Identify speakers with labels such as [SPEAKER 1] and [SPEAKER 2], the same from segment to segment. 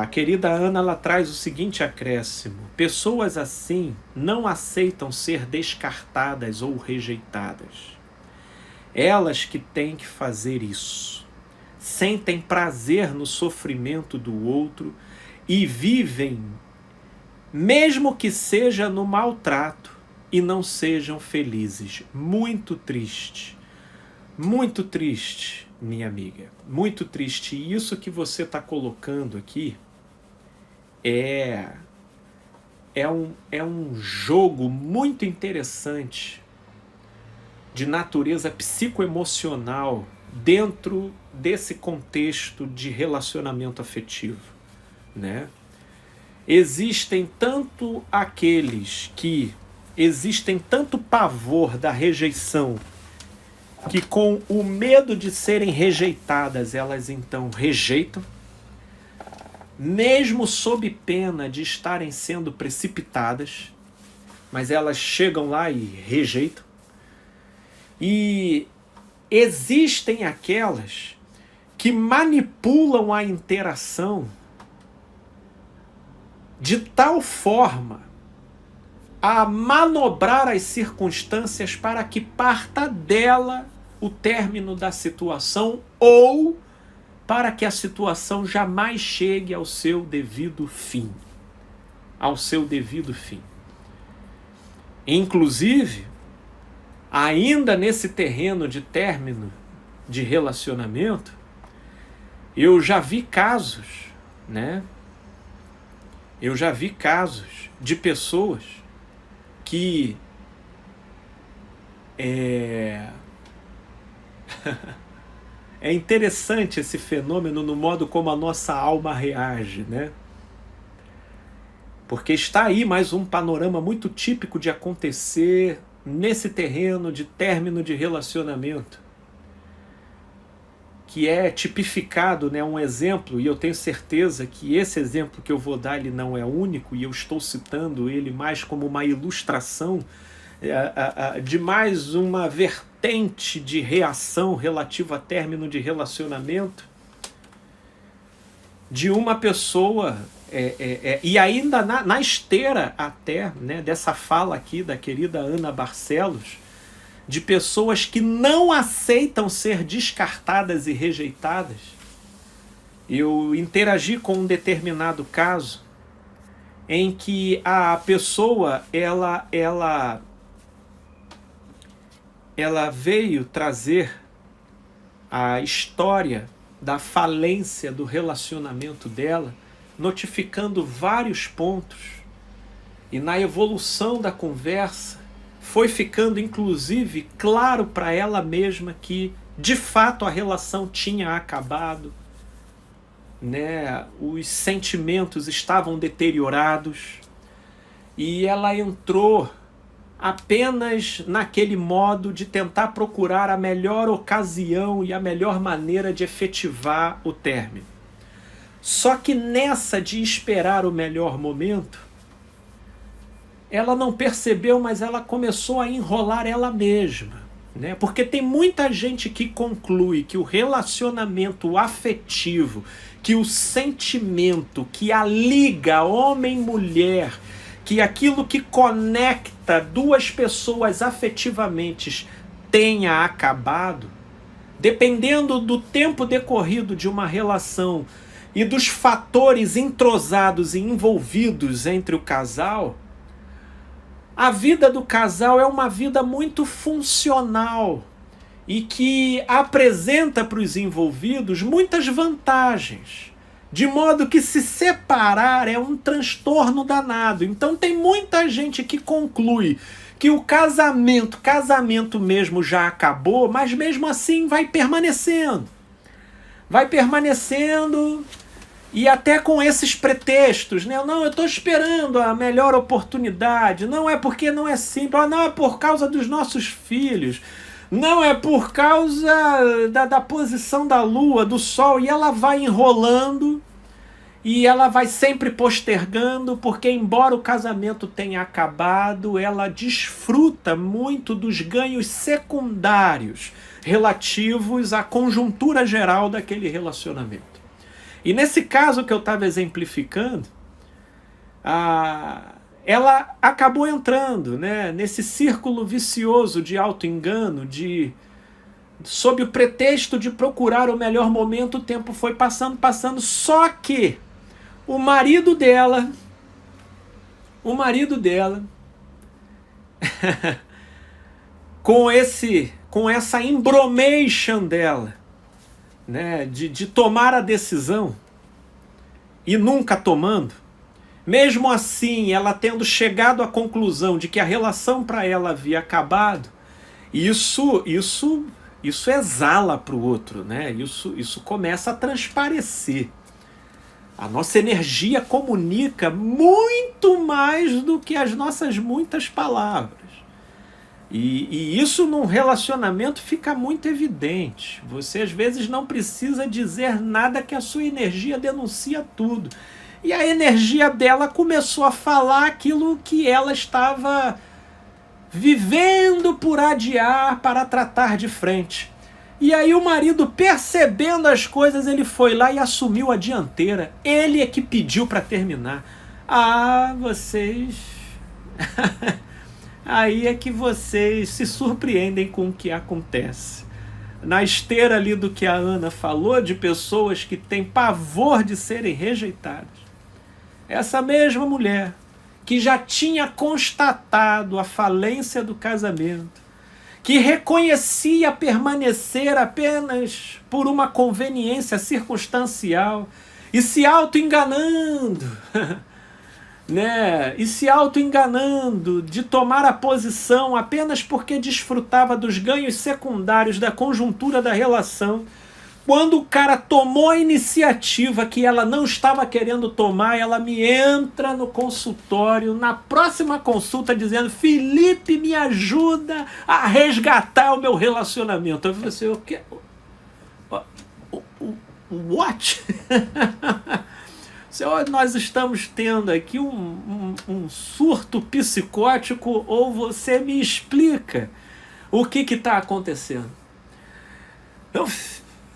[SPEAKER 1] querida Ana, ela traz o seguinte acréscimo: pessoas assim não aceitam ser descartadas ou rejeitadas. Elas que têm que fazer isso. Sentem prazer no sofrimento do outro e vivem, mesmo que seja no maltrato, e não sejam felizes. Muito triste, minha amiga, muito triste. E isso que você está colocando aqui é um jogo muito interessante de natureza psicoemocional dentro desse contexto de relacionamento afetivo, né? Existem tanto pavor da rejeição, que com o medo de serem rejeitadas, elas então rejeitam, mesmo sob pena de estarem sendo precipitadas, mas elas chegam lá e rejeitam. E existem aquelas que manipulam a interação de tal forma a manobrar as circunstâncias para que parta dela o término da situação ou para que a situação jamais chegue ao seu devido fim. Inclusive, ainda nesse terreno de término de relacionamento, eu já vi casos, né? Eu já vi casos de pessoas que é interessante esse fenômeno no modo como a nossa alma reage, né? Porque está aí mais um panorama muito típico de acontecer nesse terreno de término de relacionamento, que é tipificado, né, um exemplo, e eu tenho certeza que esse exemplo que eu vou dar ele não é único, e eu estou citando ele mais como uma ilustração de mais uma vertente de reação relativa a término de relacionamento, de uma pessoa, e ainda na esteira até, né, dessa fala aqui da querida Ana Barcelos, de pessoas que não aceitam ser descartadas e rejeitadas. Eu interagi com um determinado caso em que a pessoa ela veio trazer a história da falência do relacionamento dela, notificando vários pontos, e na evolução da conversa foi ficando inclusive claro para ela mesma que de fato a relação tinha acabado, né? Os sentimentos estavam deteriorados, e ela entrou apenas naquele modo de tentar procurar a melhor ocasião e a melhor maneira de efetivar o término. Só que nessa de esperar o melhor momento, ela não percebeu, mas ela começou a enrolar ela mesma, né? Porque tem muita gente que conclui que o relacionamento afetivo, que o sentimento que a liga homem e mulher, que aquilo que conecta duas pessoas afetivamente tenha acabado, dependendo do tempo decorrido de uma relação e dos fatores entrosados e envolvidos entre o casal, a vida do casal é uma vida muito funcional e que apresenta para os envolvidos muitas vantagens, de modo que se separar é um transtorno danado. Então tem muita gente que conclui que o casamento mesmo já acabou, mas mesmo assim vai permanecendo. E até com esses pretextos, né? Não, eu estou esperando a melhor oportunidade. Não é porque não é simples. Não, é por causa dos nossos filhos. Não, é por causa da posição da lua, do sol. E ela vai enrolando e ela vai sempre postergando, porque embora o casamento tenha acabado, ela desfruta muito dos ganhos secundários relativos à conjuntura geral daquele relacionamento. E nesse caso que eu estava exemplificando, ela acabou entrando, né, nesse círculo vicioso de auto-engano, sob o pretexto de procurar o melhor momento. O tempo foi passando, só que o marido dela, com essa embromation dela, né, de tomar a decisão e nunca tomando, mesmo assim, ela tendo chegado à conclusão de que a relação para ela havia acabado, isso exala para o outro, né? Isso começa a transparecer. A nossa energia comunica muito mais do que as nossas muitas palavras. E isso num relacionamento fica muito evidente. Você às vezes não precisa dizer nada, que a sua energia denuncia tudo. E a energia dela começou a falar aquilo que ela estava vivendo por adiar para tratar de frente. E aí o marido, percebendo as coisas, ele foi lá e assumiu a dianteira. Ele é que pediu para terminar. Vocês... Aí é que vocês se surpreendem com o que acontece. Na esteira ali do que a Ana falou, de pessoas que têm pavor de serem rejeitadas, essa mesma mulher que já tinha constatado a falência do casamento, que reconhecia permanecer apenas por uma conveniência circunstancial e se auto-enganando, né? E se auto-enganando de tomar a posição apenas porque desfrutava dos ganhos secundários da conjuntura da relação. Quando o cara tomou a iniciativa que ela não estava querendo tomar, ela me entra no consultório, na próxima consulta, dizendo: Felipe, me ajuda a resgatar o meu relacionamento. Eu falei assim: o quê? What? Nós estamos tendo aqui um surto psicótico, ou você me explica o que está acontecendo?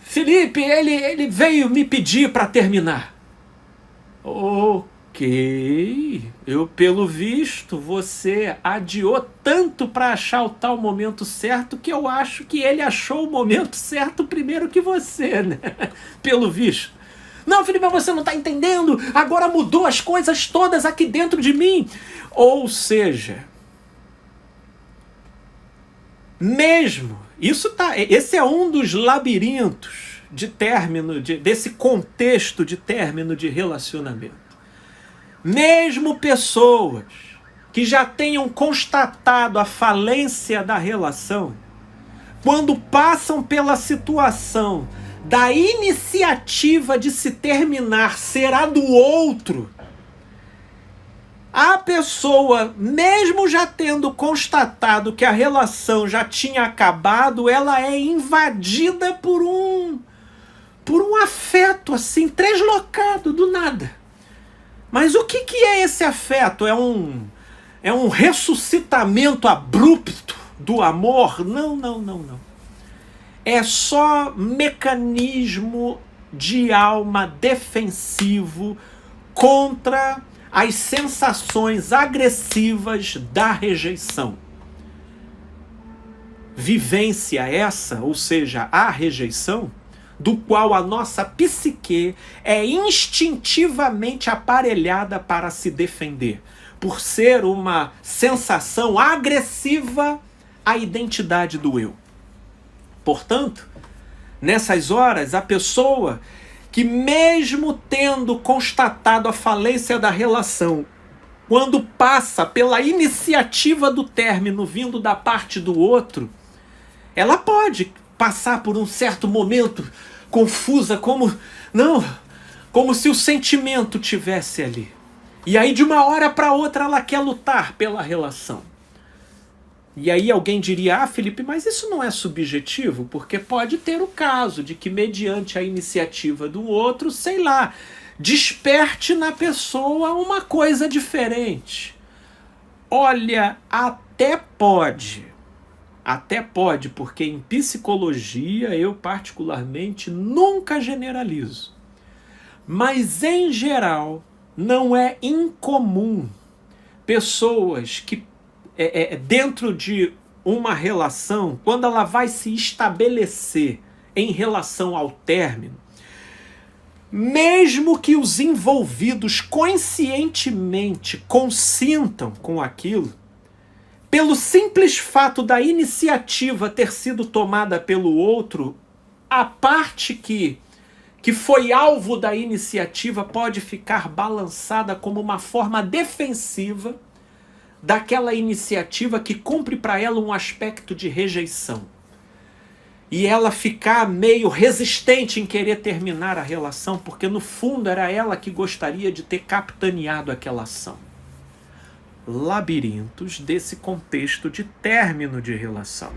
[SPEAKER 1] Felipe, ele veio me pedir para terminar. Ok. Pelo visto, você adiou tanto para achar o tal momento certo, que eu acho que ele achou o momento certo primeiro que você, né? Pelo visto. Não, Felipe, mas você não está entendendo. Agora mudou as coisas todas aqui dentro de mim. Ou seja, mesmo... Esse é um dos labirintos de término, desse contexto de término de relacionamento. Mesmo pessoas que já tenham constatado a falência da relação, quando passam pela situação da iniciativa de se terminar ser a do outro, a pessoa, mesmo já tendo constatado que a relação já tinha acabado, ela é invadida por um afeto assim, translocado do nada. Mas o que é esse afeto? É um ressuscitamento abrupto do amor? Não. É só mecanismo de alma defensivo contra as sensações agressivas da rejeição. Vivência essa, ou seja, a rejeição, do qual a nossa psique é instintivamente aparelhada para se defender, por ser uma sensação agressiva à identidade do eu. Portanto, nessas horas, a pessoa que, mesmo tendo constatado a falência da relação, quando passa pela iniciativa do término vindo da parte do outro, ela pode passar por um certo momento confusa, como se o sentimento tivesse ali. E aí, de uma hora para outra, ela quer lutar pela relação. E aí alguém diria: Felipe, mas isso não é subjetivo? Porque pode ter o caso de que, mediante a iniciativa do outro, sei lá, desperte na pessoa uma coisa diferente. Olha, até pode, porque em psicologia eu particularmente nunca generalizo. Mas, em geral, não é incomum pessoas que, dentro de uma relação, quando ela vai se estabelecer em relação ao término, mesmo que os envolvidos conscientemente consintam com aquilo, pelo simples fato da iniciativa ter sido tomada pelo outro, a parte que foi alvo da iniciativa pode ficar balançada como uma forma defensiva daquela iniciativa que cumpre para ela um aspecto de rejeição. E ela ficar meio resistente em querer terminar a relação, porque no fundo era ela que gostaria de ter capitaneado aquela ação. Labirintos desse contexto de término de relação.